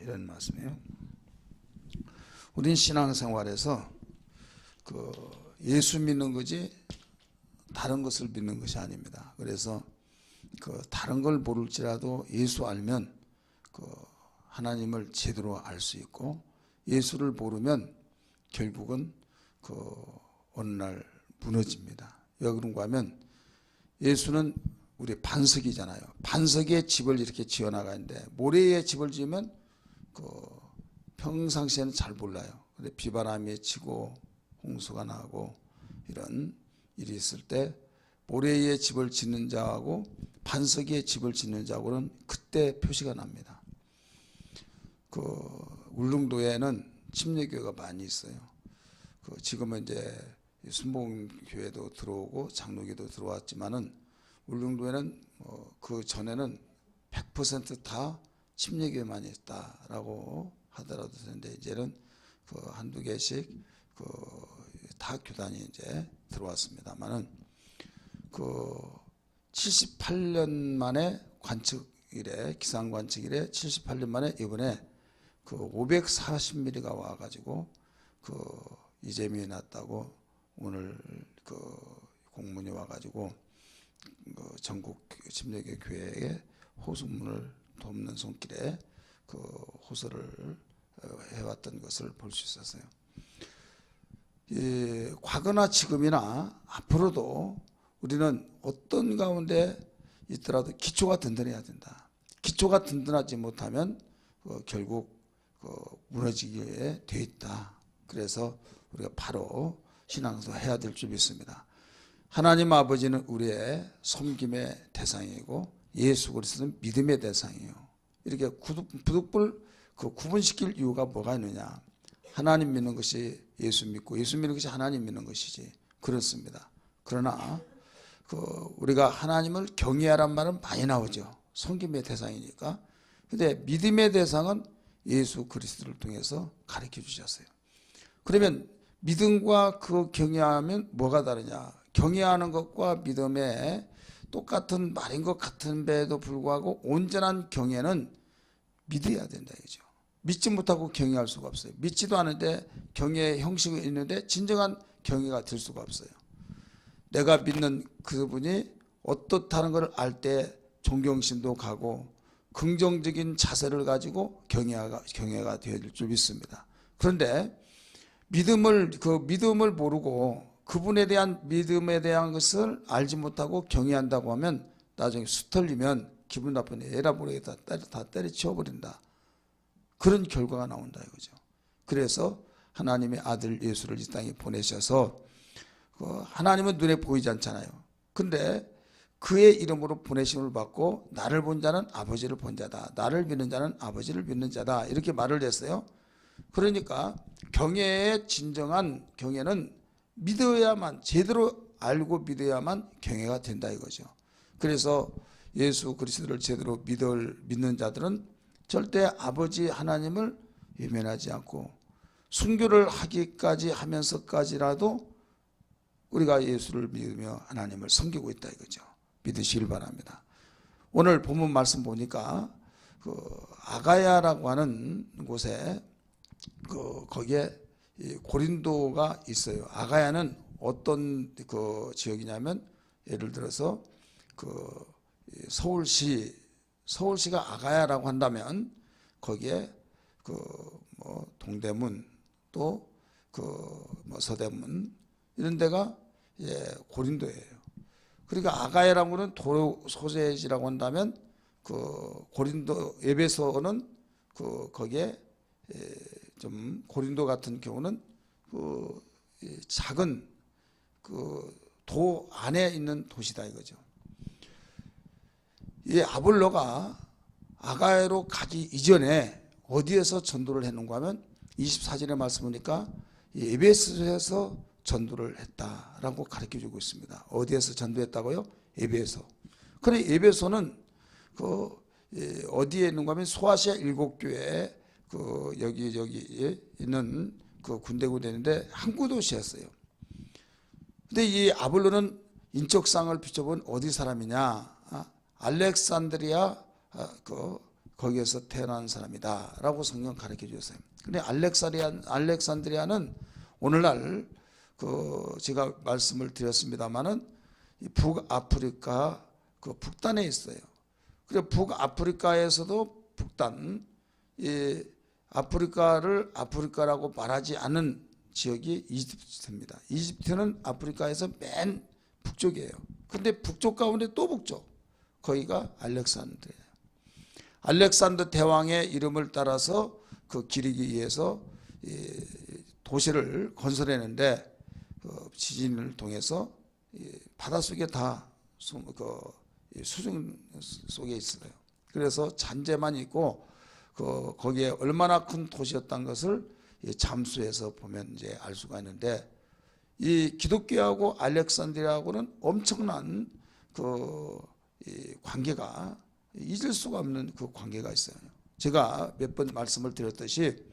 이런 말씀이에요. 우린 신앙생활에서 예수 믿는 거지 다른 것을 믿는 것이 아닙니다. 그래서 다른 걸 모를지라도 예수 알면 하나님을 제대로 알 수 있고, 예수를 모르면 결국은 어느 날 무너집니다. 왜 그런가 하면 예수는 우리 반석이잖아요. 반석에 집을 이렇게 지어나가는데 모래에 집을 지으면 평상시에는 잘 몰라요. 근데 비바람이 치고 홍수가 나고 이런 일이 있을 때 모래에 집을 짓는 자하고 반석 위에 집을 짓는 자하고는 그때 표시가 납니다. 울릉도에는 침례교회가 많이 있어요. 지금은 이제 순복음교회도 들어오고 장로교도 들어왔지만은 울릉도에는 그 전에는 100% 다 침례교회만 있다라고 하더라도 되는데, 이제는 한두 개씩 다 교단이 이제 들어왔습니다만은 78년 만에 관측 이래, 기상 관측 이래 78년 만에 이번에 540mm가 와가지고 이재민이 났다고 오늘 공문이 와가지고 전국 침례교 교회에 호소문을 돕는 손길에 호소를 해왔던 것을 볼 수 있었어요. 과거나 지금이나 앞으로도 우리는 어떤 가운데 있더라도 기초가 든든해야 된다. 기초가 든든하지 못하면 결국 무너지게 돼 있다. 그래서 우리가 바로 신앙에서 해야 될 줄 믿습니다. 하나님 아버지는 우리의 섬김의 대상이고 예수 그리스도는 믿음의 대상이에요. 이렇게 부득불 구분시킬 이유가 뭐가 있느냐? 하나님 믿는 것이 예수 믿고 예수 믿는 것이 하나님 믿는 것이지. 그렇습니다. 그러나 우리가 하나님을 경외하란 말은 많이 나오죠. 섬김의 대상이니까. 근데 믿음의 대상은 예수 그리스도를 통해서 가르쳐 주셨어요. 그러면 믿음과 경외하면 뭐가 다르냐? 경외하는 것과 믿음의 똑같은 말인 것 같은데도 불구하고 온전한 경외는 믿어야 된다 이거죠. 믿지 못하고 경외할 수가 없어요. 믿지도 않은데 경외의 형식이 있는데 진정한 경외가 될 수가 없어요. 내가 믿는 그분이 어떻다는 것을 알 때 존경심도 가고 긍정적인 자세를 가지고 경외가 될 줄 믿습니다. 그런데 믿음을 모르고 그분에 대한 믿음에 대한 것을 알지 못하고 경외한다고 하면 나중에 수틀리면 기분 나쁜 애라 모르겠다 다 때려치워버린다. 그런 결과가 나온다 이거죠. 그래서 하나님의 아들 예수를 이 땅에 보내셔서 하나님은 눈에 보이지 않잖아요. 근데 그의 이름으로 보내심을 받고 나를 본 자는 아버지를 본 자다. 나를 믿는 자는 아버지를 믿는 자다. 이렇게 말을 했어요. 그러니까 경외의 진정한 경외는 믿어야만, 제대로 알고 믿어야만 경외가 된다 이거죠. 그래서 예수 그리스도를 제대로 믿는 자들은 절대 아버지 하나님을 외면하지 않고 순교를 하기까지 하면서까지라도 우리가 예수를 믿으며 하나님을 섬기고 있다 이거죠. 믿으시길 바랍니다. 오늘 본문 말씀 보니까 아가야라고 하는 곳에 거기에 고린도가 있어요. 아가야는 어떤 지역이냐면 예를 들어서 서울시가 아가야라고 한다면 거기에 동대문 또 서대문 이런 데가 고린도예요. 그러니까 아가야라고 하는 도로 소재지라고 한다면 고린도 에베소는 거기에 좀 고린도 같은 경우는 작은 도 안에 있는 도시다 이거죠. 이 아볼로가 아가야로 가기 이전에 어디에서 전도를 했는가 하면 24절의 말씀 보니까 에베소에서 전도를 했다라고 가르쳐주고 있습니다. 어디에서 전도했다고요? 에베소. 그래 에베소는 어디에 있는가 하면 소아시아 7교회 여기에 있는 군데군데인데 항구 도시였어요. 근데 이 아볼로는 인적상을 비춰본 어디 사람이냐? 알렉산드리아 거기에서 태어난 사람이다라고 성경 가르쳐 주셨어요. 근데 알렉산드리아는 오늘날 제가 말씀을 드렸습니다마는 북아프리카 북단에 있어요. 그래 북아프리카에서도 북단, 아프리카를 아프리카라고 말하지 않는 지역이 이집트입니다. 이집트는 아프리카에서 맨 북쪽이에요. 근데 북쪽 가운데 또 북쪽, 거기가 알렉산드리아예요. 알렉산더 대왕의 이름을 따라서 기리기 위해서 도시를 건설했는데 지진을 통해서 바닷속에 다 수중 속에 있어요. 그래서 잔재만 있고 거기에 얼마나 큰 도시였다는 것을 잠수해서 보면 이제 알 수가 있는데, 이 기독교하고 알렉산드리아하고는 엄청난 관계가, 잊을 수가 없는 관계가 있어요. 제가 몇 번 말씀을 드렸듯이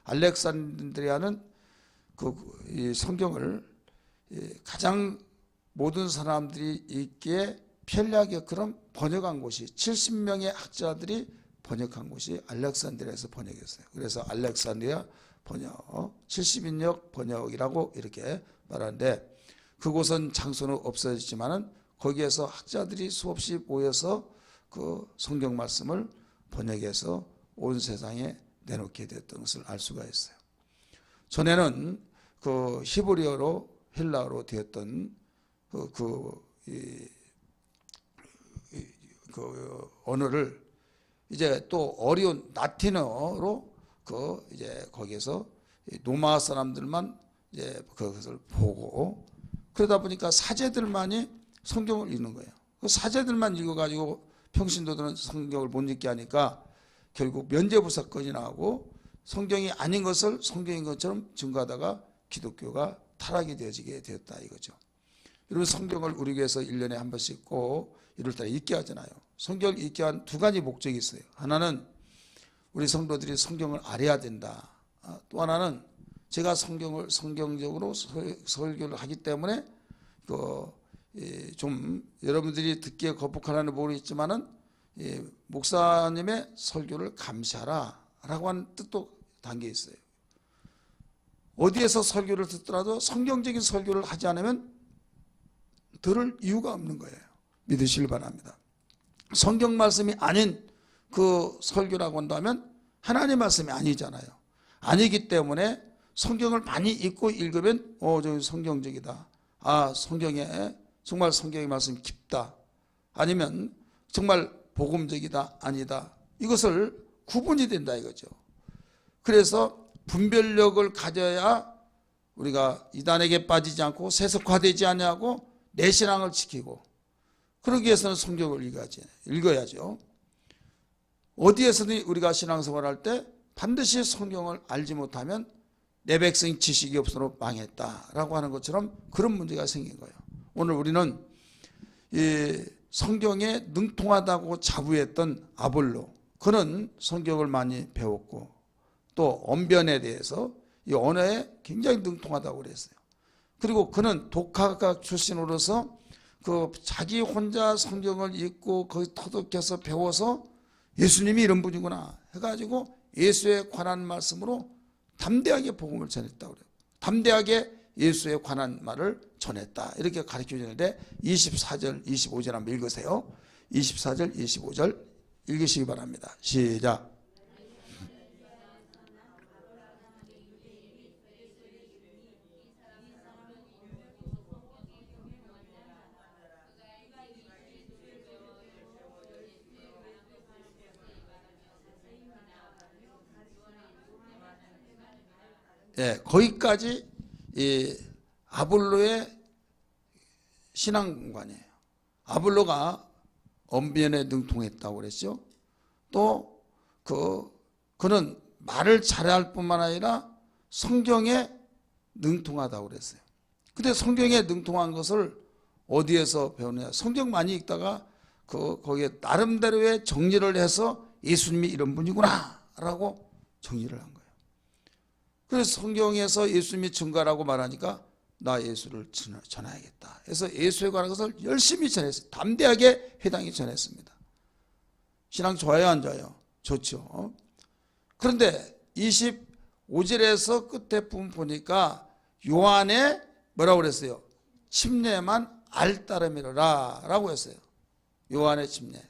알렉산드리아는 이 성경을 가장 모든 사람들이 읽기에 편리하게끔 번역한 곳이 70명의 학자들이 번역한 곳이 알렉산드리아에서 번역했어요. 그래서 알렉산드리아 번역, 70인역 번역이라고 이렇게 말하는데, 그곳은 장소는 없어졌지만은 거기에서 학자들이 수없이 모여서 성경 말씀을 번역해서 온 세상에 내놓게 됐던 것을 알 수가 있어요. 전에는 히브리어로 헬라어로 되었던 언어를 이제 또 어려운 라틴어로 이제 거기에서 노마 사람들만 이제 그것을 보고, 그러다 보니까 사제들만이 성경을 읽는 거예요. 사제들만 읽어가지고 평신도들은 성경을 못 읽게 하니까 결국 면죄부 사건이 나오고 성경이 아닌 것을 성경인 것처럼 증거하다가 기독교가 타락이 되어지게 되었다 이거죠. 여러분, 성경을 우리 교회에서 1년에 한 번씩 꼭 1월달에 읽게 하잖아요. 성경을 읽게 한 두 가지 목적이 있어요. 하나는 우리 성도들이 성경을 알아야 된다. 또 하나는 제가 성경을 성경적으로 설교를 하기 때문에 좀 여러분들이 듣기에 거북하려는 모르겠지만은 목사님의 설교를 감시하라 라고 하는 뜻도 담겨 있어요. 어디에서 설교를 듣더라도 성경적인 설교를 하지 않으면 들을 이유가 없는 거예요. 믿으시길 바랍니다. 성경 말씀이 아닌 설교라고 한다면 하나님 말씀이 아니잖아요. 아니기 때문에 성경을 많이 읽고 읽으면 저 성경적이다. 성경에 정말 성경의 말씀이 깊다. 아니면 정말 복음적이다. 아니다. 이것을 구분이 된다 이거죠. 그래서 분별력을 가져야 우리가 이단에게 빠지지 않고 세속화되지 않냐고 내 신앙을 지키고, 그러기 위해서는 성경을 읽어야죠. 어디에서든 우리가 신앙생활할 때 반드시 성경을 알지 못하면 내 백성이 지식이 없으므로 망했다라고 하는 것처럼 그런 문제가 생긴 거예요. 오늘 우리는 이 성경에 능통하다고 자부했던 아볼로, 그는 성경을 많이 배웠고 또 언변에 대해서 이 언어에 굉장히 능통하다고 그랬어요. 그리고 그는 독학학 출신으로서 자기 혼자 성경을 읽고 거기 터득해서 배워서 예수님이 이런 분이구나 해가지고 예수에 관한 말씀으로 담대하게 복음을 전했다고 그래요. 담대하게 예수에 관한 말을 전했다 이렇게 가르쳐 주는데, 24절 25절 한번 읽으세요. 24절 25절 읽으시기 바랍니다. 시작. 거기까지 이 아볼로의 신앙관이에요. 아볼로가 언변에 능통했다고 그랬죠. 또 그는 말을 잘할 뿐만 아니라 성경에 능통하다고 그랬어요. 근데 성경에 능통한 것을 어디에서 배우느냐? 성경 많이 읽다가 거기에 나름대로의 정리를 해서 예수님이 이런 분이구나 라고 정리를 한 거예요. 그래서 성경에서 예수님이 증거라고 말하니까 나 예수를 전해야겠다. 그래서 예수에 관한 것을 열심히 전했어요. 담대하게 회당에 전했습니다. 신앙 좋아요, 안 좋아요? 좋죠. 그런데 25절에서 끝에 부분 보니까 요한의 뭐라고 그랬어요? 침례만 알따름이라 라고 했어요. 요한의 침례.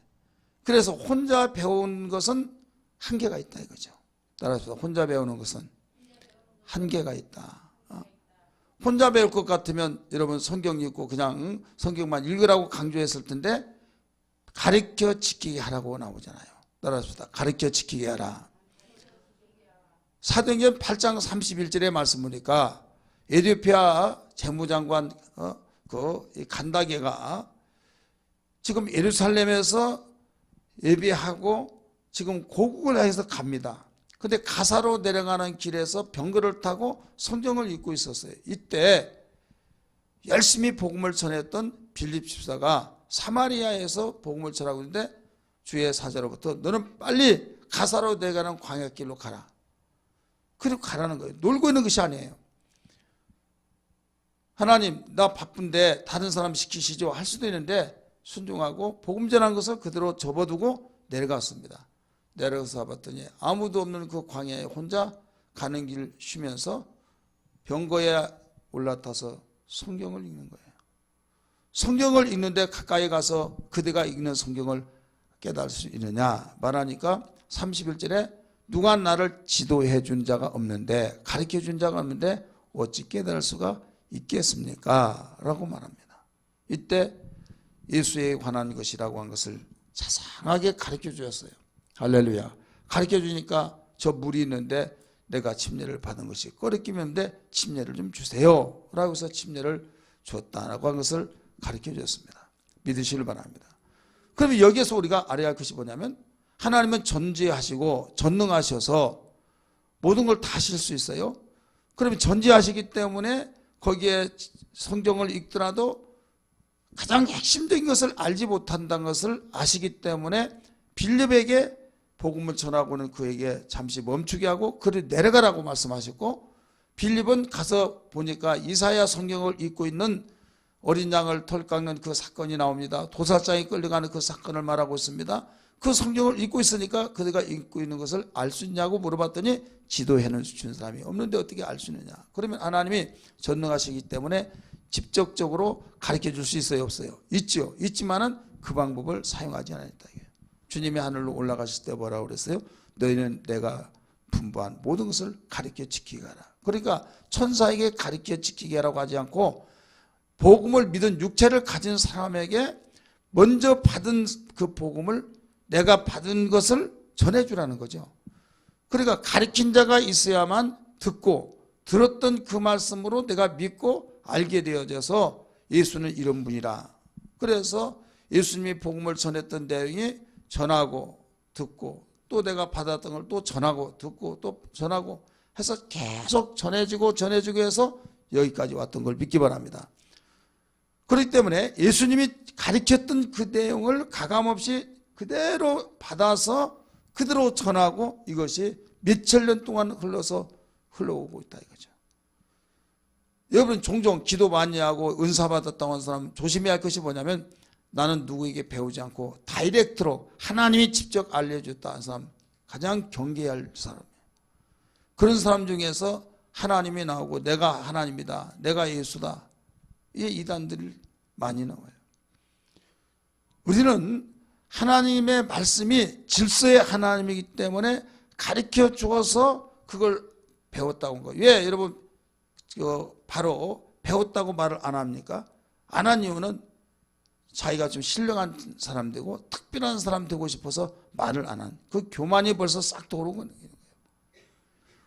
그래서 혼자 배운 것은 한계가 있다 이거죠. 따라서 혼자 배우는 것은 한계가 있다. 혼자 배울 것 같으면 여러분 성경 읽고 그냥 성경만 읽으라고 강조했을 텐데 가르쳐 지키게 하라고 나오잖아요. 따라서 가르쳐 지키게 하라. 사도행전 8장 31절의 말씀 보니까 에티오피아 재무장관 그 간다게가 지금 예루살렘에서 예배하고 지금 고국을 향해서 갑니다. 근데 가사로 내려가는 길에서 병거를 타고 성경을 읽고 있었어요. 이때 열심히 복음을 전했던 빌립 집사가 사마리아에서 복음을 전하고 있는데 주의 사자로부터 너는 빨리 가사로 내려가는 광야길로 가라. 그리고 가라는 거예요. 놀고 있는 것이 아니에요. 하나님 나 바쁜데 다른 사람 시키시죠 할 수도 있는데 순종하고 복음 전한 것을 그대로 접어두고 내려갔습니다. 내려가서 봤더니 아무도 없는 그 광야에 혼자 가는 길 쉬면서 병거에 올라타서 성경을 읽는 거예요. 성경을 읽는데 가까이 가서 그대가 읽는 성경을 깨달을 수 있느냐 말하니까 31절에 누가 나를 지도해 준 자가 없는데 가르쳐 준 자가 없는데 어찌 깨달을 수가 있겠습니까? 라고 말합니다. 이때 예수에 관한 것이라고 한 것을 자상하게 가르쳐 주었어요. 할렐루야. 가르쳐 주니까 저 물이 있는데 내가 침례를 받은 것이 꺼리끼면데 침례를 좀 주세요 라고 해서 침례를 줬다라고 한 것을 가르쳐 주었습니다. 믿으시길 바랍니다. 그러면 여기에서 우리가 알아야 할 것이 뭐냐면 하나님은 전지하시고 전능하셔서 모든 걸 다 하실 수 있어요. 그러면 전지하시기 때문에 거기에 성경을 읽더라도 가장 핵심적인 것을 알지 못한다는 것을 아시기 때문에 빌립에게 복음을 전하고는 그에게 잠시 멈추게 하고 그를 내려가라고 말씀하셨고 빌립은 가서 보니까 이사야 성경을 읽고 있는 어린 양을 털 깎는 그 사건이 나옵니다. 도살장에 끌려가는 그 사건을 말하고 있습니다. 그 성경을 읽고 있으니까 그대가 읽고 있는 것을 알 수 있냐고 물어봤더니 지도해는 준 사람이 없는데 어떻게 알 수 있느냐. 그러면 하나님이 전능하시기 때문에 직접적으로 가르쳐 줄 수 있어요 없어요? 있죠. 있지만은 그 방법을 사용하지 않았다. 주님이 하늘로 올라가실 때 뭐라고 그랬어요? 너희는 내가 분부한 모든 것을 가르쳐 지키게 하라. 그러니까 천사에게 가르쳐 지키게 하라고 하지 않고 복음을 믿은 육체를 가진 사람에게 먼저 받은 그 복음을 내가 받은 것을 전해주라는 거죠. 그러니까 가르친 자가 있어야만 듣고 들었던 그 말씀으로 내가 믿고 알게 되어져서 예수는 이런 분이라. 그래서 예수님이 복음을 전했던 내용이 전하고 듣고 또 내가 받았던 걸 또 전하고 듣고 또 전하고 해서 계속 전해지고 해서 여기까지 왔던 걸 믿기 바랍니다. 그렇기 때문에 예수님이 가르쳤던 그 내용을 가감없이 그대로 받아서 그대로 전하고 이것이 몇천 년 동안 흘러오고 있다 이거죠. 여러분 종종 기도 많이 하고 은사 받았다고 하는 사람 조심해야 할 것이 뭐냐면 나는 누구에게 배우지 않고 다이렉트로 하나님이 직접 알려줬다 하는 사람 가장 경계해야 할 사람이에요. 그런 사람 중에서 하나님이 나오고 내가 하나님이다 내가 예수다 이 이단들이 많이 나와요. 우리는 하나님의 말씀이 질서의 하나님이기 때문에 가르쳐 주어서 그걸 배웠다고 한 거예요. 왜 여러분 바로 배웠다고 말을 안 합니까? 안 한 이유는 자기가 좀 신령한 사람 되고 특별한 사람 되고 싶어서 말을 안 한 그 교만이 벌써 싹 돌아오는 거예요.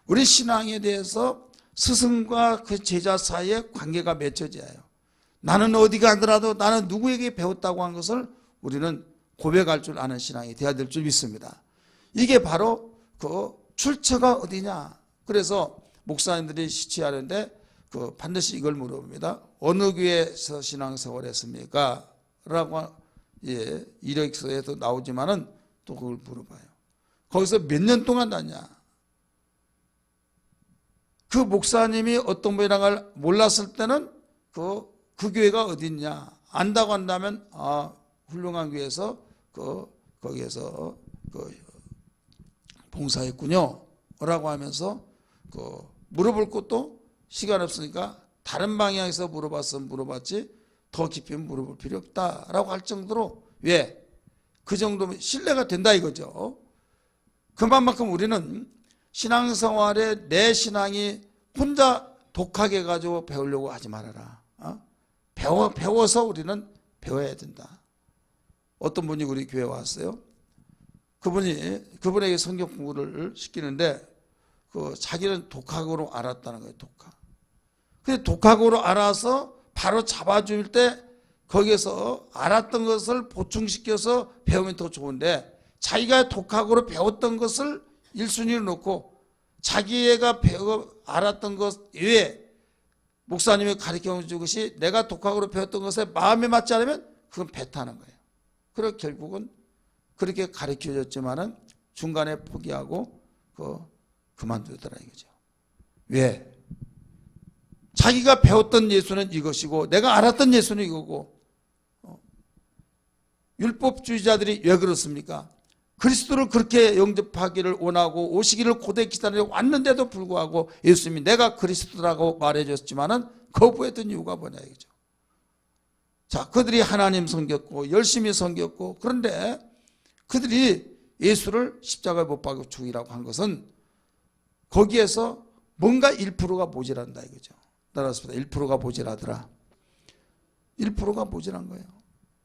우리 신앙에 대해서 스승과 그 제자 사이에 관계가 맺혀져야 해요. 나는 어디 가더라도 나는 누구에게 배웠다고 한 것을 우리는 고백할 줄 아는 신앙이 되어야 될 줄 믿습니다. 이게 바로 그 출처가 어디냐. 그래서 목사님들이 시치하는데 반드시 이걸 물어봅니다. 어느 교회에서 신앙생활 했습니까? 라고 이력서에도 나오지만은 또 그걸 물어봐요. 거기서 몇 년 동안 다녔냐? 그 목사님이 어떤 분이란 걸 몰랐을 때는 그 교회가 어디 있냐? 안다고 한다면 훌륭한 교회에서 거기에서 봉사했군요 라고 하면서 물어볼 것도 시간 없으니까 다른 방향에서 물어봤지 더 깊이 물어볼 필요 없다라고 할 정도로, 왜? 그 정도면 신뢰가 된다 이거죠. 그만큼 우리는 신앙생활에 내 신앙이 혼자 독하게 가지고 배우려고 하지 말아라. 배워서 우리는 배워야 된다. 어떤 분이 우리 교회에 왔어요. 그분에게 성경 공부를 시키는데 자기는 독학으로 알았다는 거예요. 독학. 근데 독학으로 알아서 바로 잡아줄 때 거기에서 알았던 것을 보충시켜서 배우면 더 좋은데, 자기가 독학으로 배웠던 것을 1순위로 놓고 자기가 알았던 것 외에 목사님이 가르쳐준 것이 내가 독학으로 배웠던 것에 마음에 맞지 않으면 그건 배타는 거예요. 그래서 결국은 그렇게 가르쳐줬지만은 중간에 포기하고 그만두더라 이거죠. 왜? 자기가 배웠던 예수는 이것이고 내가 알았던 예수는 이거고. 율법주의자들이 왜 그렇습니까? 그리스도를 그렇게 영접하기를 원하고 오시기를 고대 기다려 왔는데도 불구하고 예수님이 내가 그리스도라고 말해줬지만은 거부했던 이유가 뭐냐 이거죠. 자, 그들이 하나님 섬겼고 열심히 섬겼고, 그런데 그들이 예수를 십자가에 못 박아 죽이라고 한 것은 거기에서 뭔가 1%가 모자란다 이거죠. 따라서 1%가 모자라더라. 1%가 모자란 거예요.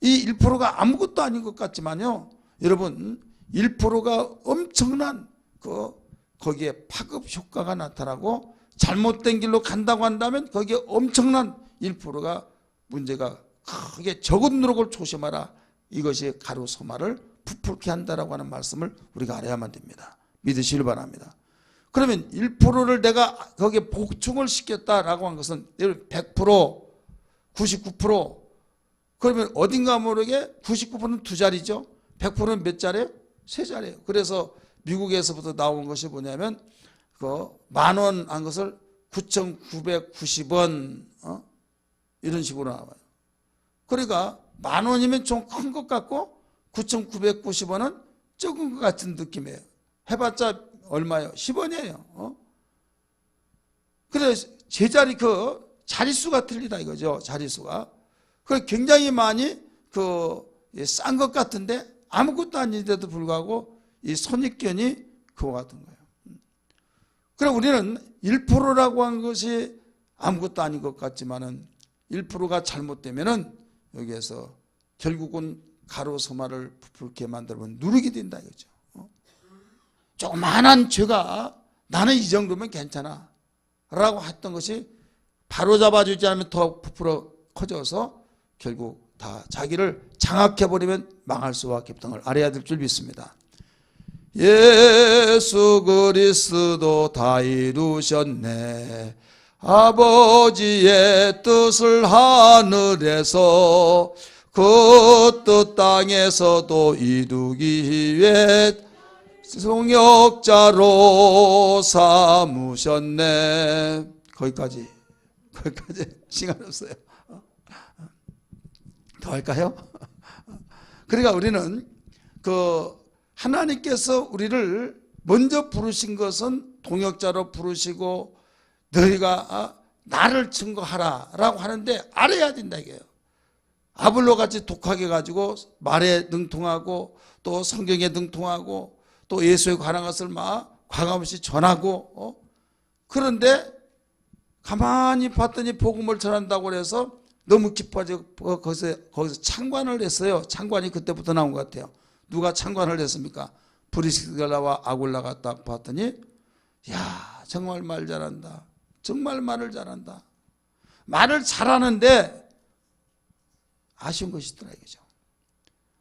이 1%가 아무것도 아닌 것 같지만요, 여러분 1%가 엄청난 거기에 파급 효과가 나타나고 잘못된 길로 간다고 한다면 거기에 엄청난 1%가 문제가 크게 적은 누룩을 조심하라. 이것이 가루 소마를 부풀게 한다라고 하는 말씀을 우리가 알아야만 됩니다. 믿으시길 바랍니다. 그러면 1%를 내가 거기에 보충을 시켰다라고 한 것은 100%, 99%, 그러면 어딘가 모르게 99%는 두 자리죠. 100%는 몇 자리예요? 세 자리예요. 그래서 미국에서부터 나온 것이 뭐냐면 10,000원 한 것을 9,990원 이런 식으로 나와요. 그러니까 10,000원이면 좀 큰 것 같고 9,990원은 적은 것 같은 느낌이에요. 해봤자 얼마예요? 10원이에요. 그래서 제자리 자릿수가 틀리다 이거죠. 자릿수가. 그 굉장히 많이 싼 것 같은데 아무것도 아닌데도 불구하고 이 선입견이 그와 같은 거예요. 그럼 우리는 1%라고 한 것이 아무것도 아닌 것 같지만은 1%가 잘못되면은 여기에서 결국은 가루 소마를 부풀게 만들면 누르게 된다 이거죠. 조그만한 죄가 나는 이 정도면 괜찮아 라고 했던 것이 바로 잡아주지 않으면 더 부풀어 커져서 결국 다 자기를 장악해버리면 망할 수밖에 없다는 걸 알아야 될 줄 믿습니다. 예수 그리스도 다 이루셨네. 아버지의 뜻을 하늘에서 그 뜻 땅에서도 이루기 위해 성역자로 삼으셨네. 거기까지 시간 없어요. 더 할까요? 그러니까 우리는 하나님께서 우리를 먼저 부르신 것은 동역자로 부르시고 너희가 나를 증거하라 라고 하는데 알아야 된다 이게요. 아볼로 같이 독하게 가지고 말에 능통하고 또 성경에 능통하고 또 예수에 관한 것을 막 과감없이 전하고 그런데 가만히 봤더니 복음을 전한다고 해서 너무 기뻐져 거기서 창관을 했어요. 창관이 그때부터 나온 것 같아요. 누가 창관을 했습니까? 브리스길라와 아굴라가 딱 봤더니 야 정말 말 잘한다. 정말 말을 잘한다. 말을 잘하는데 아쉬운 것이 있더라 이거죠.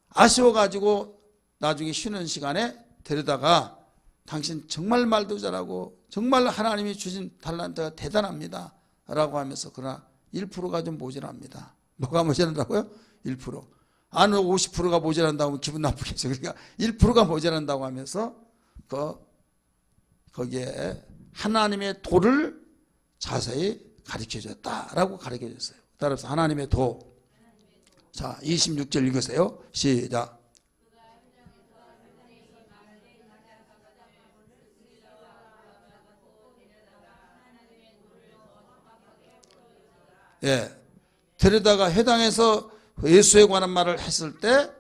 아쉬워가지고 나중에 쉬는 시간에 데려다가 당신 정말 말도 잘하고 정말 하나님이 주신 달란트가 대단합니다 라고 하면서 그러나 1%가 좀 모자랍니다. 뭐가 모자란다고요? 1%. 아는 50%가 모자란다고 하면 기분 나쁘겠죠. 그러니까 1%가 모자란다고 하면서 거기에 하나님의 도를 자세히 가르쳐줬다라고 가르쳐줬어요. 따라서 하나님의 도. 자, 26절 읽으세요. 시작. 예, 데려다가 회당에서 예수에 관한 말을 했을 때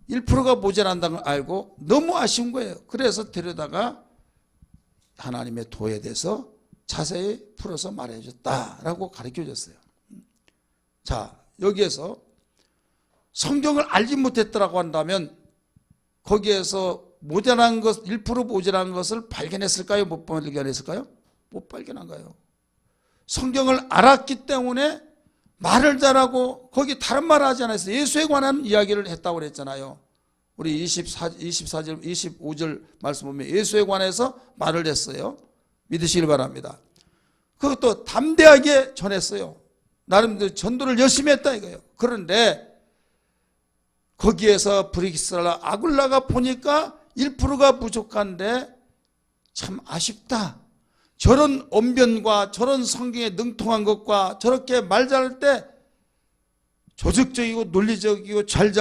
1%가 모자란다는 걸 알고 너무 아쉬운 거예요. 그래서 데려다가 하나님의 도에 대해서 자세히 풀어서 말해줬다라고 가르쳐줬어요. 자, 여기에서 성경을 알지 못했더라고 한다면 거기에서 모자란 것, 1% 모자란 것을 발견했을까요? 못 발견했을까요? 못 발견한 거예요. 성경을 알았기 때문에 말을 잘하고 거기 다른 말을 하지 않았어요. 예수에 관한 이야기를 했다고 그랬잖아요. 우리 24절, 25절 말씀 보면 예수에 관해서 말을 했어요. 믿으시길 바랍니다. 그것도 담대하게 전했어요. 나름대로 전도를 열심히 했다 이거예요. 그런데 거기에서 브리스라 아굴라가 보니까 1%가 부족한데 참 아쉽다. 저런 언변과 저런 성경에 능통한 것과 저렇게 말 잘할 때 조직적이고 논리적이고 잘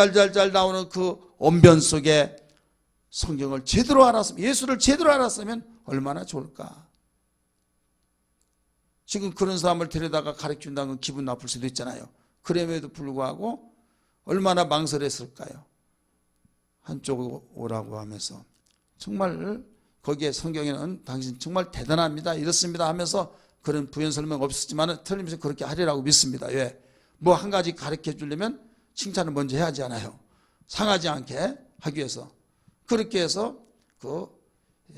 나오는 그 언변 속에 성경을 제대로 알았으면, 예수를 제대로 알았으면 얼마나 좋을까. 지금 그런 사람을 데려다가 가르친다는 건 기분 나쁠 수도 있잖아요. 그럼에도 불구하고 얼마나 망설였을까요? 한쪽으로 오라고 하면서 정말 거기에 성경에는 당신 정말 대단합니다, 이렇습니다 하면서 그런 부연 설명 없었지만 틀림없이 그렇게 하리라고 믿습니다. 왜? 뭐 한 가지 가르쳐 주려면 칭찬을 먼저 해야 하지 않아요. 상하지 않게 하기 위해서. 그렇게 해서 그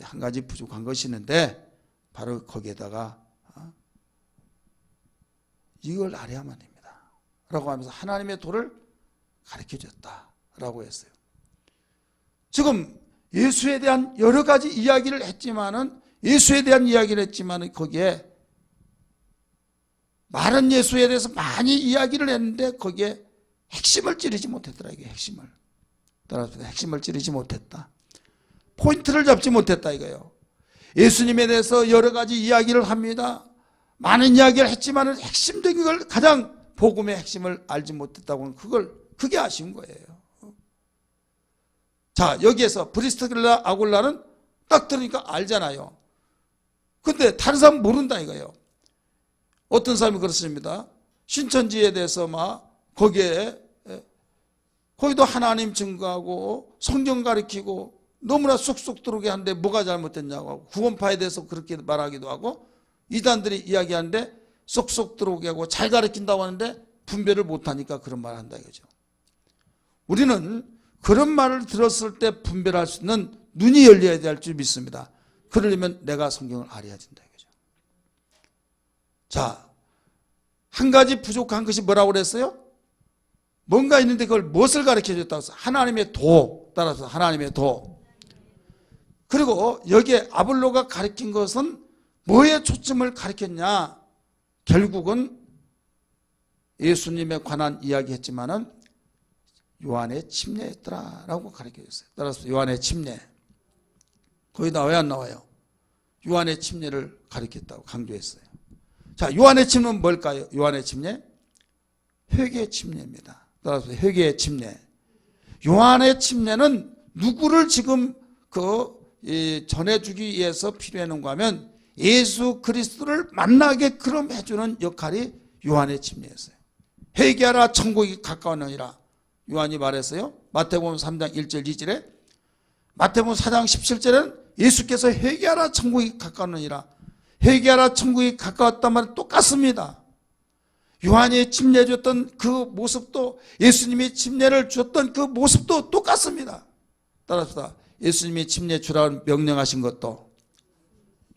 한 가지 부족한 것이 있는데 바로 거기에다가 이걸 알아야만 됩니다 라고 하면서 하나님의 도를 가르쳐 줬다라고 했어요. 지금 예수에 대한 여러 가지 이야기를 했지만은, 예수에 대한 이야기를 했지만은 거기에 많은 예수에 대해서 많이 이야기를 했는데 거기에 핵심을 찌르지 못했더라. 이게 핵심을. 따라서 핵심을 찌르지 못했다. 포인트를 잡지 못했다 이거예요. 예수님에 대해서 여러 가지 이야기를 합니다. 많은 이야기를 했지만은 핵심적인 걸, 가장 복음의 핵심을 알지 못했다고는 그게 아쉬운 거예요. 자, 여기에서 브리스라 아굴라는 딱 들으니까 알잖아요. 근데 다른 사람은 모른다 이거예요. 어떤 사람이 그렇습니다. 신천지에 대해서 거기도 하나님 증거하고 성경 가르치고 너무나 쏙쏙 들어오게 하는데 뭐가 잘못됐냐고 하고, 구원파에 대해서 그렇게 말하기도 하고, 이단들이 이야기하는데 쏙쏙 들어오게 하고 잘 가르친다고 하는데 분별을 못하니까 그런 말을 한다 이거죠. 우리는 그런 말을 들었을 때 분별할 수 있는 눈이 열려야 될 줄 믿습니다. 그러려면 내가 성경을 알아야 된다 이거죠. 자, 한 가지 부족한 것이 뭐라고 그랬어요? 뭔가 있는데 그걸 무엇을 가르쳐 줬다고 해서 하나님의 도, 따라서 하나님의 도. 그리고 여기에 아볼로가 가르친 것은 뭐에 초점을 가르쳤냐? 결국은 예수님에 관한 이야기 했지만은 요한의 침례였더라라고 가르쳐줬어요. 따라서 요한의 침례. 거기다 왜 안 나와요? 요한의 침례를 가르쳤다고 강조했어요. 자, 요한의 침례는 뭘까요? 요한의 침례? 회개의 침례입니다. 따라서 회개의 침례. 요한의 침례는 누구를 지금 전해주기 위해서 필요했는가 하면 예수 그리스도를 만나게 그럼 해주는 역할이 요한의 침례였어요. 회개하라, 천국이 가까웠느니라. 요한이 말했어요. 마태복음 3장 1절 2절에, 마태복음 4장 17절에는 예수께서 회개하라, 천국이 가까웠느니라. 회개하라, 천국이 가까웠단 말은 똑같습니다. 요한이 침례 줬던 그 모습도, 예수님이 침례를 줬던 그 모습도 똑같습니다. 따라서 예수님이 침례 주라고 명령하신 것도,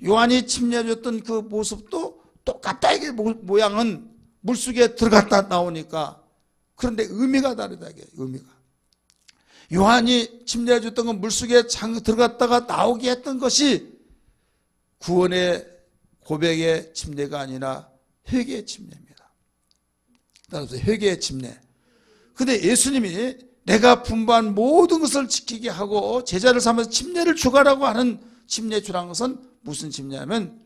요한이 침례 줬던 그 모습도 똑같다. 이게 모양은 물속에 들어갔다 나오니까. 그런데 의미가 다르다 이게, 의미가. 요한이 침례 줬던 건 물속에 들어갔다가 나오게 했던 것이 구원의 고백의 침례가 아니라 회개의 침례입니다. 따라서 회개의 침례. 근데 예수님이 내가 분부한 모든 것을 지키게 하고 제자를 삼아서 침례를 주가라고 하는 침례 주라는 것은 무슨 침례냐면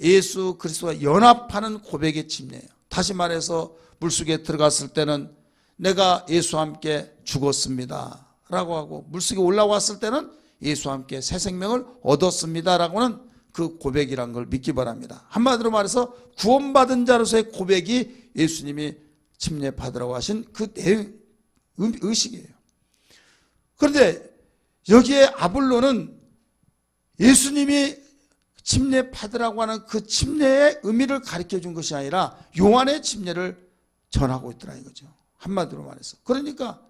예수 그리스도와 연합하는 고백의 침례예요. 다시 말해서 물속에 들어갔을 때는 내가 예수와 함께 죽었습니다 라고 하고, 물속에 올라왔을 때는 예수와 함께 새 생명을 얻었습니다 라고 하는 그 고백이란 걸 믿기 바랍니다. 한마디로 말해서 구원받은 자로서의 고백이 예수님이 침례 받으라고 하신 그 내용, 의식이에요. 그런데 여기에 아볼로는 예수님이 침례 받으라고 하는 그 침례의 의미를 가르쳐 준 것이 아니라 요한의 침례를 전하고 있더라 이거죠. 한마디로 말해서. 그러니까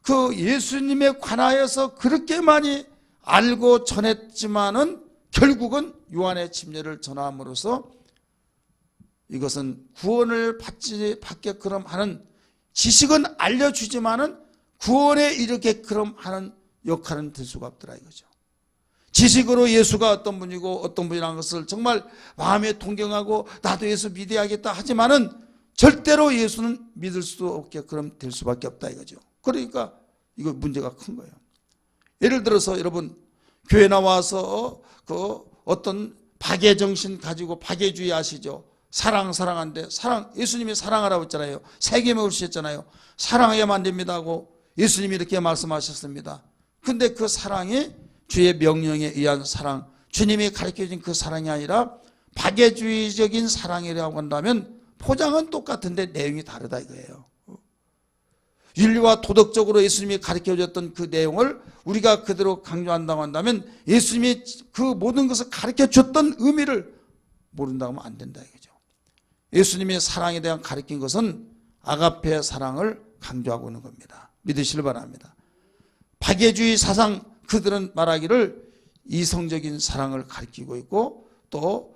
그 예수님에 관하여서 그렇게 많이 알고 전했지만은 결국은 요한의 침례를 전함으로써 이것은 구원을 받게끔 하는 지식은 알려주지만은 구원에 이르게끔 하는 역할은 될 수가 없더라 이거죠. 지식으로 예수가 어떤 분이고 어떤 분이라는 것을 정말 마음에 동경하고 나도 예수 믿어야겠다 하지만은 절대로 예수는 믿을 수 없게끔 될 수밖에 없다 이거죠. 그러니까 이거 문제가 큰 거예요. 예를 들어서 여러분 교회 나와서 그 어떤 박애정신 가지고 박애주의 아시죠? 사랑한데 예수님이 사랑하라고 했잖아요. 세 계명을 주셨잖아요. 사랑해야만 됩니다 하고 예수님이 이렇게 말씀하셨습니다. 근데 그 사랑이 주의 명령에 의한 사랑, 주님이 가르쳐준 그 사랑이 아니라 박애주의적인 사랑이라고 한다면 포장은 똑같은데 내용이 다르다 이거예요. 윤리와 도덕적으로 예수님이 가르쳐줬던 그 내용을 우리가 그대로 강조한다고 한다면 예수님이 그 모든 것을 가르쳐줬던 의미를 모른다고 하면 안 된다 이거죠. 예수님의 사랑에 대한 가르친 것은 아가페 사랑을 강조하고 있는 겁니다. 믿으시길 바랍니다. 박애주의 사상 그들은 말하기를 이성적인 사랑을 가르치고 있고 또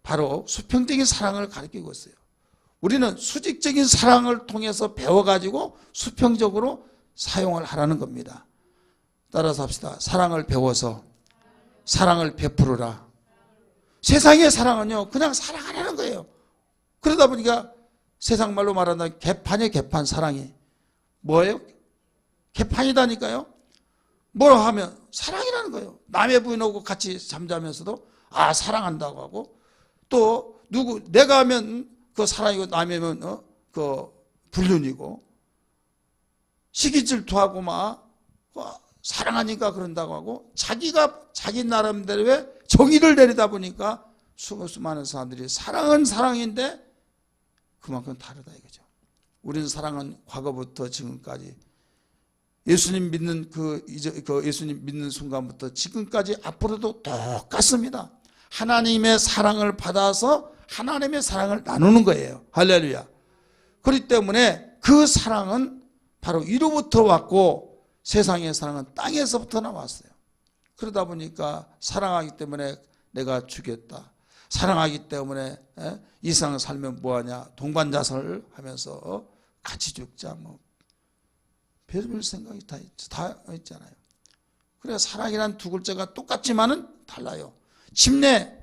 바로 수평적인 사랑을 가르치고 있어요. 우리는 수직적인 사랑을 통해서 배워가지고 수평적으로 사용을 하라는 겁니다. 따라서 합시다. 사랑을 배워서 사랑을 베풀어라. 세상의 사랑은요 그냥 사랑하라는 거예요. 그러다 보니까 세상 말로 말한다면 개판이에요. 개판 사랑이 뭐예요? 개판이다니까요. 뭐라 하면 사랑이라는 거예요. 남의 부인하고 같이 잠자면서도 사랑한다고 하고 또 내가 하면 그 사랑이고 남이 하면 그 불륜이고 시기 질투하고 막 사랑하니까 그런다고 하고 자기 나름대로의 정의를 내리다 보니까 수많은 사람들이 사랑은 사랑인데 그만큼 다르다 이거죠. 우리는 사랑은 과거부터 지금까지 예수님 믿는 예수님 믿는 순간부터 지금까지 앞으로도 똑같습니다. 하나님의 사랑을 받아서 하나님의 사랑을 나누는 거예요. 할렐루야. 그렇기 때문에 그 사랑은 바로 위로부터 왔고 세상의 사랑은 땅에서부터 나왔어요. 그러다 보니까 사랑하기 때문에 내가 주겠다. 사랑하기 때문에 이 세상 살면 뭐하냐. 동반자살을 하면서 같이 죽자. 별별 생각이 다 있잖아요. 그래 사랑이란 두 글자가 똑같지만은 달라요. 침례,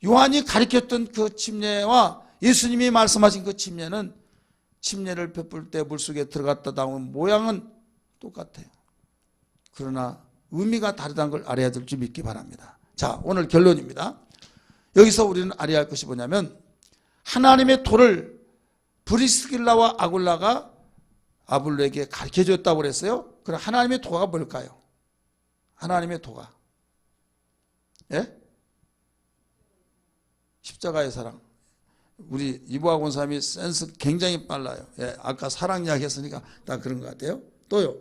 요한이 가르쳤던 그 침례와 예수님이 말씀하신 그 침례는 침례를 베풀 때 물속에 들어갔다 나온 모양은 똑같아요. 그러나 의미가 다르다는 걸 알아야 될 줄 믿기 바랍니다. 자, 오늘 결론입니다. 여기서 우리는 알아야 할 것이 뭐냐면 하나님의 도를 브리스길라와 아굴라가 아볼로에게 가르쳐줬다고 그랬어요. 그럼 하나님의 도가 뭘까요? 하나님의 도가 십자가의 사랑. 우리 이보아 권사님이 센스 굉장히 빨라요. 아까 사랑 이야기 했으니까 다 그런 것 같아요. 또요.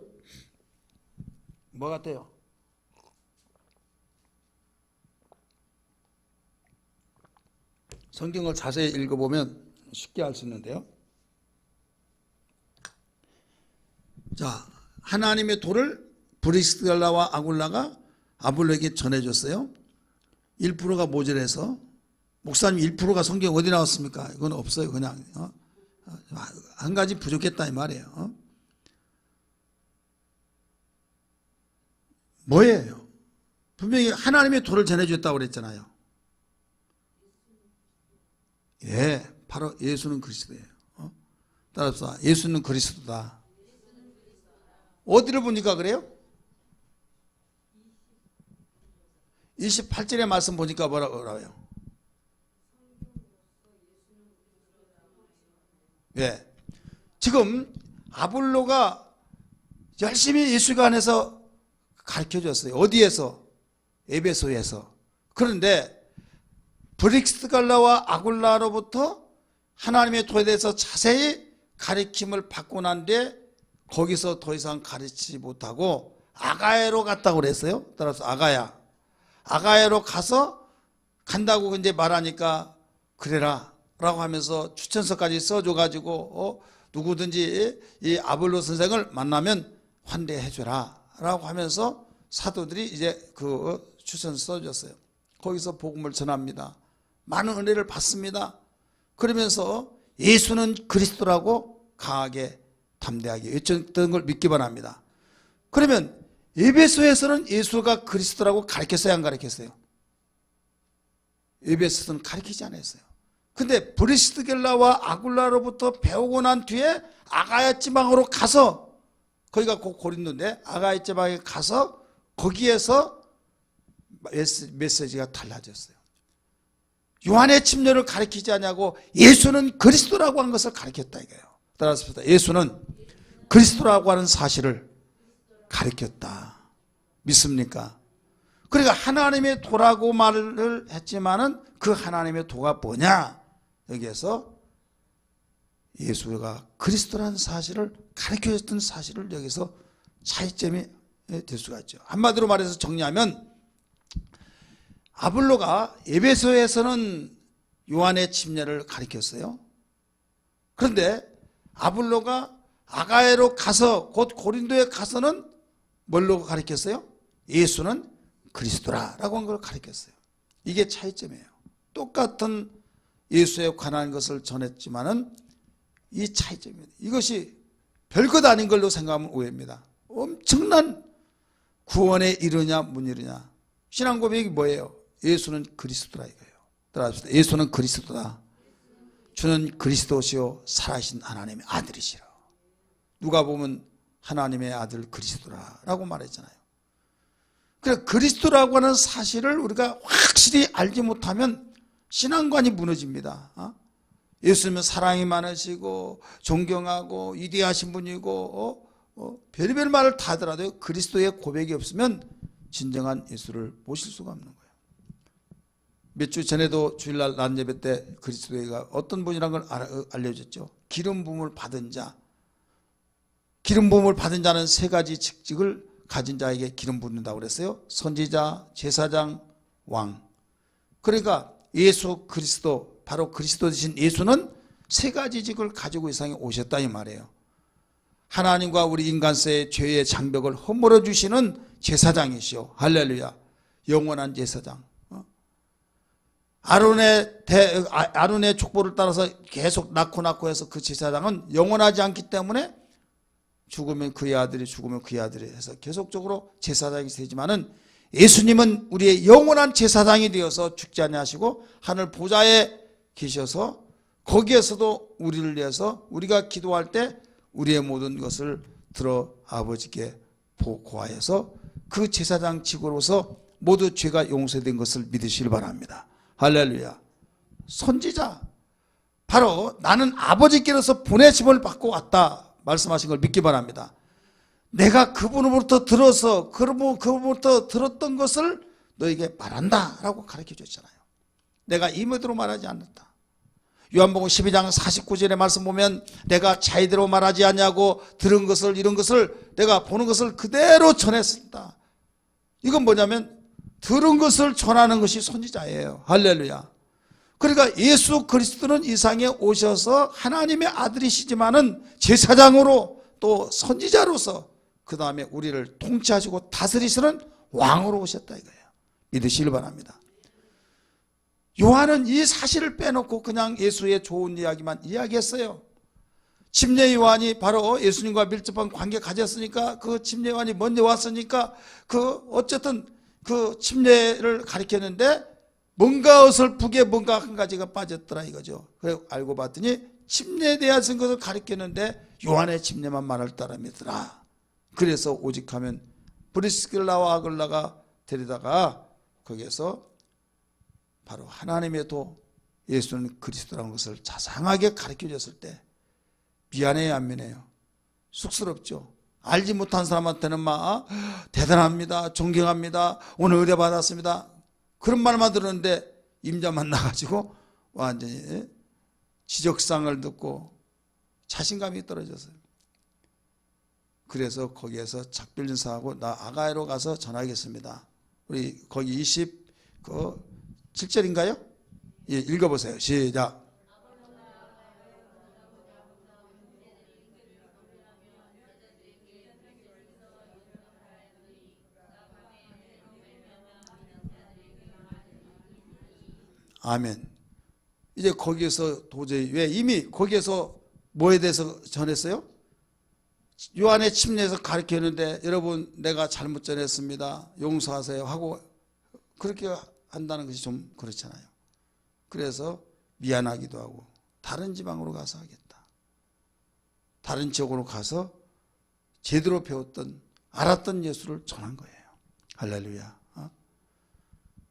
뭐 같아요? 성경을 자세히 읽어보면 쉽게 알 수 있는데요. 자, 하나님의 도를 브리스길라와 아굴라가 아볼로에게 전해줬어요. 1%가 모자라서 목사님 1%가 성경 어디 나왔습니까? 이건 없어요. 그냥 한 가지 부족했다 이 말이에요. 뭐예요? 분명히 하나님의 도를 전해줬다고 그랬잖아요. 바로 예수는 그리스도예요. 따라서 예수는 그리스도다. 어디를 보니까 그래요? 28절의 말씀 보니까 뭐라고 그래요? 지금 아볼로가 열심히 예수가 안에서 가르쳐줬어요. 어디에서? 에베소에서. 그런데 브릭스갈라와 아굴라로부터 하나님의 도에 대해서 자세히 가르침을 받고 난 뒤에 거기서 더 이상 가르치지 못하고 아가야로 갔다고 그랬어요. 따라서 아가야로 가서 간다고 이제 말하니까 그래라 라고 하면서 추천서까지 써줘가지고 누구든지 이 아볼로 선생을 만나면 환대해줘라 라고 하면서 사도들이 이제 그 추천서 써줬어요. 거기서 복음을 전합니다. 많은 은혜를 받습니다. 그러면서 예수는 그리스도라고 강하게 담대하게 외쳤던 걸 믿기 바랍니다. 그러면 에베소에서는 예수가 그리스도라고 가르쳤어요, 안 가르쳤어요? 에베소는 가르치지 않았어요. 근데 브리스드겔라와 아굴라로부터 배우고 난 뒤에 아가야 지방으로 가서, 거기가 곧 고린도인데 아가야 지방에 가서 거기에서 메시지가 달라졌어요. 요한의 침례를 가르치지 않냐고 예수는 그리스도라고 하는 것을 가르쳤다 이거예요. 따라서 예수는 그리스도라고 하는 사실을 가르쳤다. 믿습니까? 그러니까 하나님의 도라고 말을 했지만은 그 하나님의 도가 뭐냐? 여기에서 예수가 그리스도라는 사실을 가르쳐줬던 사실을 여기서 차이점이 될 수가 있죠. 한마디로 말해서 정리하면 아볼로가 에베소에서는 요한의 침례를 가르쳤어요. 그런데 아볼로가 아가야로 가서 곧 고린도에 가서는 뭘로 가르쳤어요? 예수는 그리스도라고 한 걸 가르쳤어요. 이게 차이점이에요. 똑같은 예수에 관한 것을 전했지만은 이 차이점입니다. 이것이 별것 아닌 걸로 생각하면 오해입니다. 엄청난 구원에 이르냐 못 이르냐. 신앙 고백이 뭐예요? 예수는 그리스도라 이거예요. 따라합시다. 예수는 그리스도다. 주는 그리스도시요 살아계신 하나님의 아들이시라. 누가 보면 하나님의 아들 그리스도라라고 말했잖아요. 그래서 그리스도라고 하는 사실을 우리가 확실히 알지 못하면 신앙관이 무너집니다. 예수님은 사랑이 많으시고 존경하고 위대하신 분이고 별의별 말을 다 하더라도 그리스도의 고백이 없으면 진정한 예수를 모실 수가 없는 거예요. 몇 주 전에도 주일날 낮 예배 때 그리스도가 어떤 분이란 걸 알려줬죠. 기름 부음을 받은 자. 기름 부음을 받은 자는 세 가지 직직을 가진 자에게 기름 붓는다고 그랬어요. 선지자, 제사장, 왕. 그러니까 예수 그리스도, 바로 그리스도 되신 예수는 세 가지 직을 가지고 이 세상에 오셨다 이 말이에요. 하나님과 우리 인간세의 죄의 장벽을 허물어 주시는 제사장이시오. 할렐루야. 영원한 제사장. 아론의 족보를 따라서 계속 낳고 해서 그 제사장은 영원하지 않기 때문에 죽으면 그의 아들이, 죽으면 그의 아들이 해서 계속적으로 제사장이 되지만은 예수님은 우리의 영원한 제사장이 되어서 죽지 아니하시고 하늘 보좌에 계셔서 거기에서도 우리를 위해서 우리가 기도할 때 우리의 모든 것을 들어 아버지께 고하여서 그 제사장 직으로서 모두 죄가 용서된 것을 믿으시길 바랍니다. 할렐루야. 선지자, 바로 나는 아버지께로서 보내심을 받고 왔다 말씀하신 걸 믿기 바랍니다. 내가 그분으로부터 들어서 그분으로부터 들었던 것을 너에게 말한다 라고 가르쳐 줬잖아요. 내가 임의대로 말하지 않는다. 요한복음 12장 49절의 말씀 보면 내가 자의대로 말하지 않냐고 들은 것을, 이런 것을 내가 보는 것을 그대로 전했습니다. 이건 뭐냐면 들은 것을 전하는 것이 선지자예요. 할렐루야. 그러니까 예수 그리스도는 이 세상에 오셔서 하나님의 아들이시지만은 제사장으로 또 선지자로서 그 다음에 우리를 통치하시고 다스리시는 왕으로 오셨다 이거예요. 믿으시길 바랍니다. 요한은 이 사실을 빼놓고 그냥 예수의 좋은 이야기만 이야기했어요. 침례 요한이 바로 예수님과 밀접한 관계 가졌으니까, 그 침례 요한이 먼저 왔으니까 어쨌든 그 침례를 가리켰는데 뭔가 어설프게 뭔가 한 가지가 빠졌더라 이거죠. 그래 알고 봤더니 침례에 대한 것을 가리켰는데 요한의 침례만 말할 따름이더라. 그래서 오직하면 브리스길라와 아글라가 데리다가 거기에서 바로 하나님의 도 예수는 그리스도라는 것을 자상하게 가르쳐줬을 때 미안해요, 안 미안해요? 쑥스럽죠. 알지 못한 사람한테는 막 대단합니다, 존경합니다, 오늘 의뢰 받았습니다, 그런 말만 들었는데 임자 만나가지고 완전히 지적상을 듣고 자신감이 떨어졌어요. 그래서 거기에서 작별인사하고 나 아가야로 가서 전하겠습니다. 우리 거기 27절인가요? 예, 읽어보세요. 시작. 아멘. 이제 거기에서 도저히 왜 이미 거기에서 뭐에 대해서 전했어요? 요한의 침례에서 가르쳤는데 여러분 내가 잘못 전했습니다. 용서하세요 하고 그렇게 한다는 것이 좀 그렇잖아요. 그래서 미안하기도 하고 다른 지방으로 가서 하겠다. 다른 지역으로 가서 제대로 배웠던 알았던 예수를 전한 거예요. 할렐루야.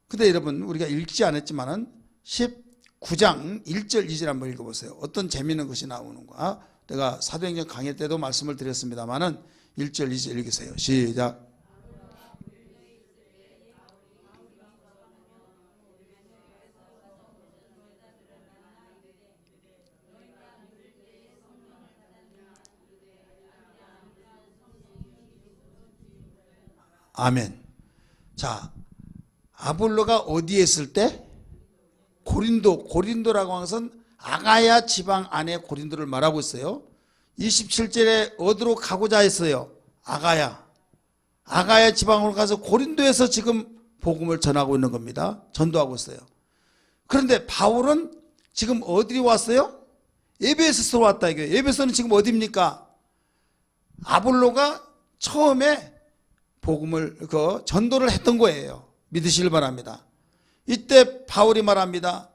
근데 여러분 우리가 읽지 않았지만은 19장 1절 2절 한번 읽어보세요. 어떤 재미있는 것이 나오는가. 내가 사도행전 강의 때도 말씀을 드렸습니다만은 1절 2절 읽으세요. 시작. 아멘. 자, 아볼로가 어디에 있을 때? 고린도라고 하는 것은 아가야 지방 안에 고린도를 말하고 있어요. 27절에 어디로 가고자 했어요? 아가야 지방으로 가서 고린도에서 지금 복음을 전하고 있는 겁니다. 전도하고 있어요. 그런데 바울은 지금 어디 왔어요? 에베소로 왔다 이거예요. 에베소는 지금 어디입니까? 아볼로가 처음에 복음을 전도를 했던 거예요. 믿으시길 바랍니다. 이때 바울이 말합니다.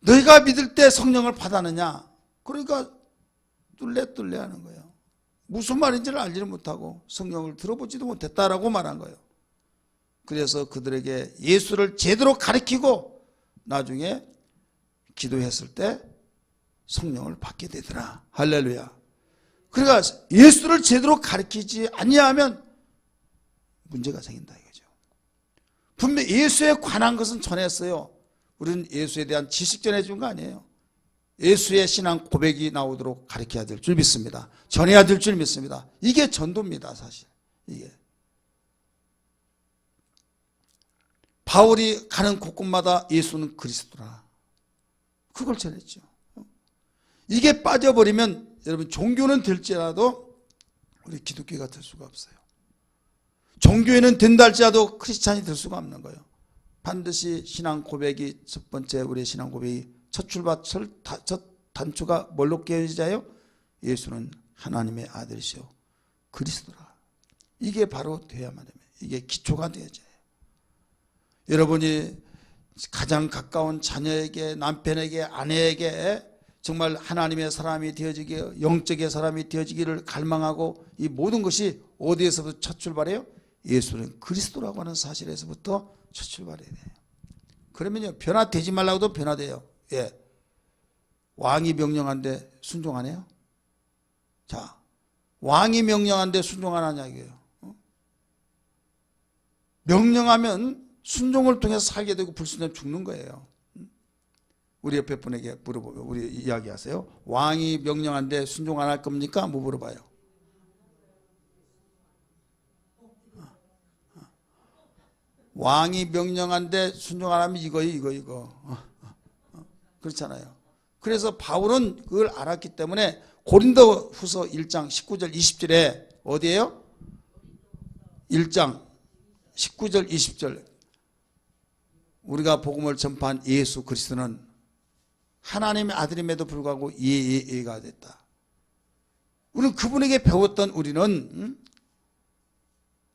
너희가 믿을 때 성령을 받았느냐? 그러니까 뚫레 하는 거예요. 무슨 말인지를 알지를 못하고 성령을 들어보지도 못했다라고 말한 거예요. 그래서 그들에게 예수를 제대로 가르치고 나중에 기도했을 때 성령을 받게 되더라. 할렐루야. 그러니까 예수를 제대로 가르치지 아니하면 문제가 생긴다 이거죠. 분명히 예수에 관한 것은 전했어요. 우리는 예수에 대한 지식 전해준 거 아니에요. 예수의 신앙 고백이 나오도록 가르쳐야 될 줄 믿습니다. 전해야 될 줄 믿습니다. 이게 전도입니다. 사실 이게 바울이 가는 곳곳마다 예수는 그리스도라 그걸 전했죠. 이게 빠져버리면 여러분 종교는 될지라도 우리 기독교가 될 수가 없어요. 종교에는 된다 할지라도 크리스찬이 될 수가 없는 거예요. 반드시 신앙 고백이 첫 번째 우리의 신앙 고백이 첫 단초가 뭘로 깨어지자요? 예수는 하나님의 아들이시오 그리스도라. 이게 바로 돼야만 됩니다. 이게 기초가 되어져요. 여러분이 가장 가까운 자녀에게 남편에게 아내에게 정말 하나님의 사람이 되어지기 영적의 사람이 되어지기를 갈망하고 이 모든 것이 어디에서부터 첫 출발해요? 예수는 그리스도라고 하는 사실에서부터 첫 출발해야 돼요. 그러면요 변화되지 말라고도 변화돼요. 예. 왕이 명령한데 순종 안 해요? 자, 왕이 명령한데 순종 안 하냐 이거예요. 명령하면 순종을 통해서 살게 되고 불순종하면 죽는 거예요. 우리 옆에 분에게 물어보면 우리 이야기하세요. 왕이 명령한데 순종 안 할 겁니까? 뭐 물어봐요. 왕이 명령한데 순종 안 하면 이거. 그렇잖아요. 그래서 바울은 그걸 알았기 때문에 고린도 후서 1장 19절 20절에 어디에요? 1장 19절 20절 우리가 복음을 전파한 예수 그리스도는 하나님의 아들임에도 불구하고 예가 됐다. 우리는 그분에게 배웠던 우리는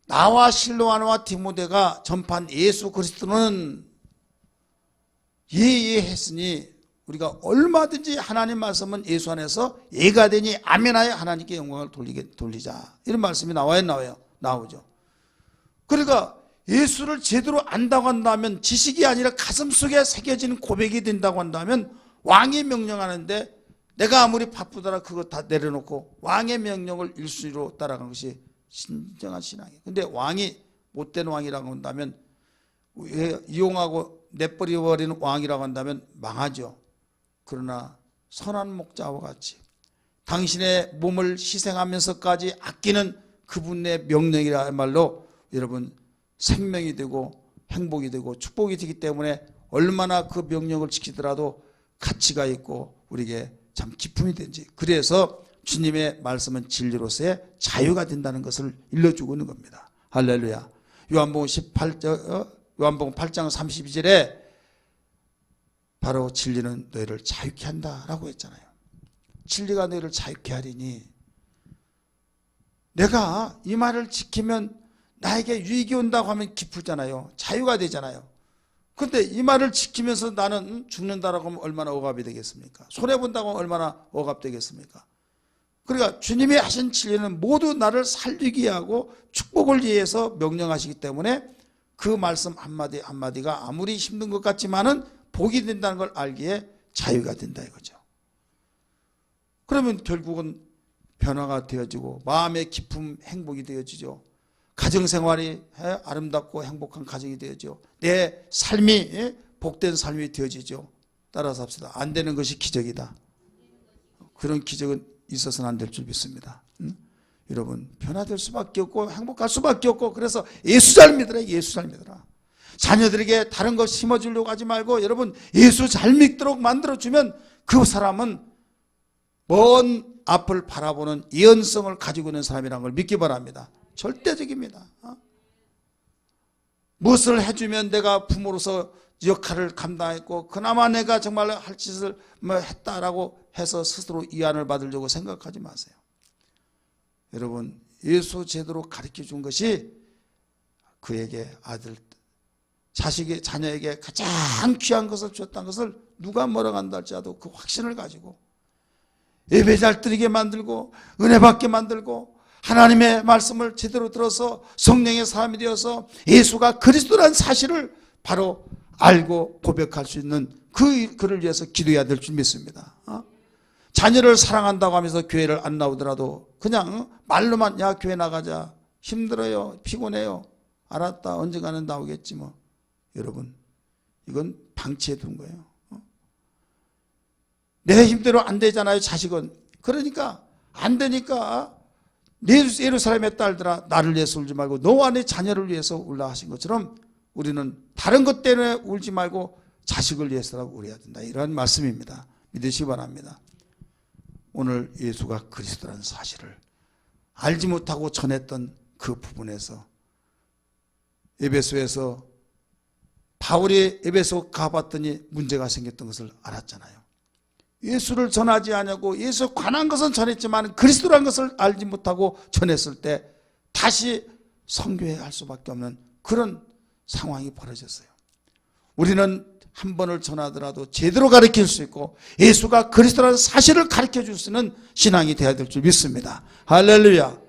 나와 실로아나와 디모데가 전파한 예수 그리스도는 했으니 우리가 얼마든지 하나님 말씀은 예수 안에서 예가 되니 아멘하여 하나님께 영광을 돌리자. 이런 말씀이 나와요? 나오죠. 그러니까 예수를 제대로 안다고 한다면 지식이 아니라 가슴속에 새겨지는 고백이 된다고 한다면 왕이 명령하는데 내가 아무리 바쁘더라 그거 다 내려놓고 왕의 명령을 일순위로 따라가는 것이 진정한 신앙이에요. 근데 왕이 못된 왕이라고 한다면 이용하고 내버려버리는 왕이라고 한다면 망하죠. 그러나 선한 목자와 같이 당신의 몸을 희생하면서까지 아끼는 그분의 명령이라말로 여러분 생명이 되고 행복이 되고 축복이 되기 때문에 얼마나 그 명령을 지키더라도 가치가 있고 우리에게 참 기쁨이 되는지, 그래서 주님의 말씀은 진리로서의 자유가 된다는 것을 일러주고 있는 겁니다. 할렐루야. 요한복음 8장 32절에 바로 진리는 너희를 자유케 한다라고 했잖아요. 진리가 너희를 자유케 하리니, 내가 이 말을 지키면 나에게 유익이 온다고 하면 기쁘잖아요. 자유가 되잖아요. 그런데 이 말을 지키면서 나는 죽는다라고 하면 얼마나 억압이 되겠습니까? 손해본다고 하면 얼마나 억압되겠습니까? 그러니까 주님이 하신 진리는 모두 나를 살리게 하고 축복을 위해서 명령하시기 때문에 그 말씀 한마디 한마디가 아무리 힘든 것 같지만은 복이 된다는 걸 알기에 자유가 된다 이거죠. 그러면 결국은 변화가 되어지고 마음의 기쁨, 행복이 되어지죠. 가정생활이 아름답고 행복한 가정이 되어지죠. 내 삶이 복된 삶이 되어지죠. 따라서 합시다. 안 되는 것이 기적이다. 그런 기적은 있어서는 안 될 줄 믿습니다. 여러분, 변화될 수밖에 없고 행복할 수밖에 없고, 그래서 예수 잘 믿으라, 예수 잘 믿으라. 자녀들에게 다른 거 심어주려고 하지 말고 여러분 예수 잘 믿도록 만들어주면 그 사람은 먼 앞을 바라보는 예언성을 가지고 있는 사람이라는 걸 믿기 바랍니다. 절대적입니다. 무엇을 해주면 내가 부모로서 역할을 감당했고 그나마 내가 정말 할 짓을 했다라고 해서 스스로 이안을 받으려고 생각하지 마세요. 여러분, 예수 제대로 가르쳐 준 것이 그에게 아들, 자식의 자녀에게 가장 귀한 것을 줬다는 것을 누가 뭐라고 한다 할지라도 그 확신을 가지고 예배 잘 드리게 만들고 은혜 받게 만들고 하나님의 말씀을 제대로 들어서 성령의 사람이 되어서 예수가 그리스도라는 사실을 바로 알고 고백할 수 있는 그를 위해서 기도해야 될 줄 믿습니다. 자녀를 사랑한다고 하면서 교회를 안 나오더라도 그냥 말로만 야 교회 나가자, 힘들어요, 피곤해요, 알았다, 언젠가는 나오겠지 뭐. 여러분, 이건 방치해 둔 거예요. 내 힘대로 안 되잖아요, 자식은. 그러니까 안 되니까 예루살렘의 딸들아 나를 위해서 울지 말고 너와 네 자녀를 위해서 울라 하신 것처럼 우리는 다른 것 때문에 울지 말고 자식을 위해서라고 울어야 된다, 이런 말씀입니다. 믿으시기 바랍니다. 오늘 예수가 그리스도라는 사실을 알지 못하고 전했던 그 부분에서 에베소에서 바울이 에베소 가봤더니 문제가 생겼던 것을 알았잖아요. 예수를 전하지 않냐고 예수에 관한 것은 전했지만 그리스도라는 것을 알지 못하고 전했을 때 다시 선교해야 할 수밖에 없는 그런 상황이 벌어졌어요. 우리는 한 번을 전하더라도 제대로 가르칠 수 있고 예수가 그리스도라는 사실을 가르쳐 줄 수 있는 신앙이 되어야 될 줄 믿습니다. 할렐루야.